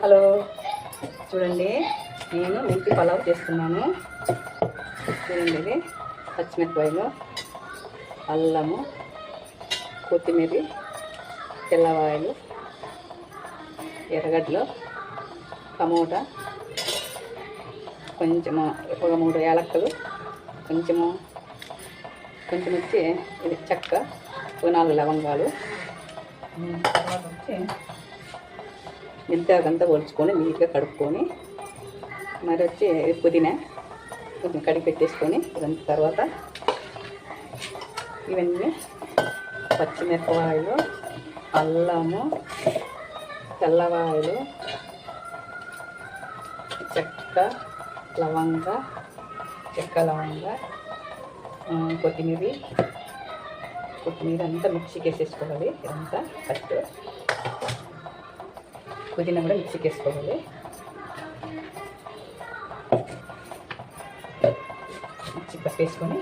Hello చూడండి, నేను మెంతి పలావ్ చేస్తున్నాను. చూడండి, ఇది పచ్చిమిరపకాయలు, అల్లము, కొత్తిమీర, తెల్లవాయలు, ఎర్రగడ్డలు, టమోటా, కొంచెము ఒక 3 యాలక్కలు, కొంచెం వచ్చి ఇది చెక్క, 4 లవంగాలు, తర్వాత వచ్చి మెంతాకంతా ఒలుచుకొని నీట్గా కడుక్కొని, మరి వచ్చి పుదీనా కొంచెం కడిగి పెట్టేసుకొని, ఇదంతా తర్వాత ఇవన్నీ పచ్చిమిరపకాయలు, అల్లము, తెల్లవాయలు, చెక్క లవంగ కొత్తిమీర అంతా మిక్సీకి వేసేసుకోవాలి. ఇదంతా ఫస్ట్ పుదీనా కూడా మిక్సీకి వేసుకోవాలి. మిక్సీ పట్టేసుకొని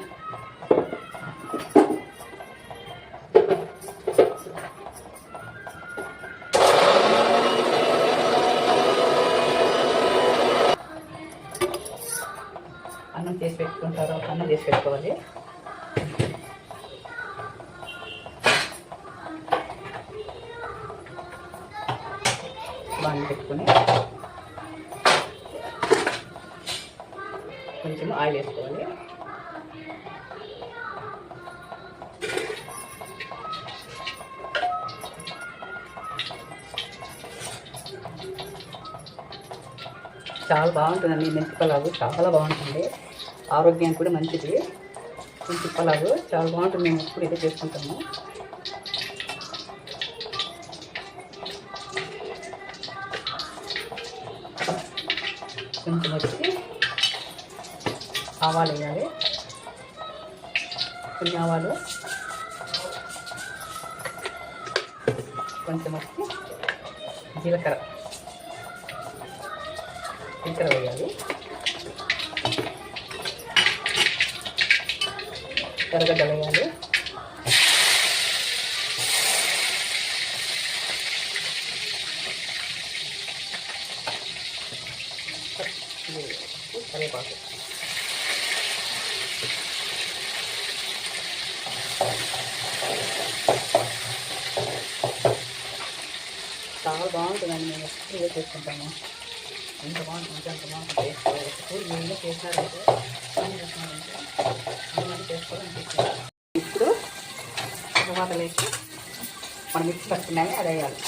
అన్నం చేసి పెట్టుకుంటారు, అన్నం చేసి పెట్టుకోవాలి. బాగా పెట్టుకొని కొంచెం ఆయిల్ వేసుకోవాలి. చాలా బాగుంటుందండి మెంతి పలావు, చాలా బాగుంటుంది. ఆరోగ్యానికి కూడా మంచిది. మెంతి పలావు చాలా బాగుంటుంది. మేము ఎప్పుడు ఇదే చేసుకుంటాము. కొంచెం వచ్చి ఆవాలు వేయాలి. కొన్ని ఆవాలు, కొంచెం వచ్చి జీలకర్ర వేయాలి. ఎర్రగడ్డ వేయాలి. కరివేపాకు, చాలా బాగుంటుందండి. మేము ఎప్పుడు చేసుకుంటాము. ఎంత బాగుంటుంది, అంత బాగుంటుంది. చేసుకోవాలి ఎప్పుడు మీరు చేసినారంటే చేసుకోవాలనిపిస్తుంది. ఇప్పుడు తర్వాత వేసి మనం మిక్సీ పట్టుకున్నామే అది వేయాలి.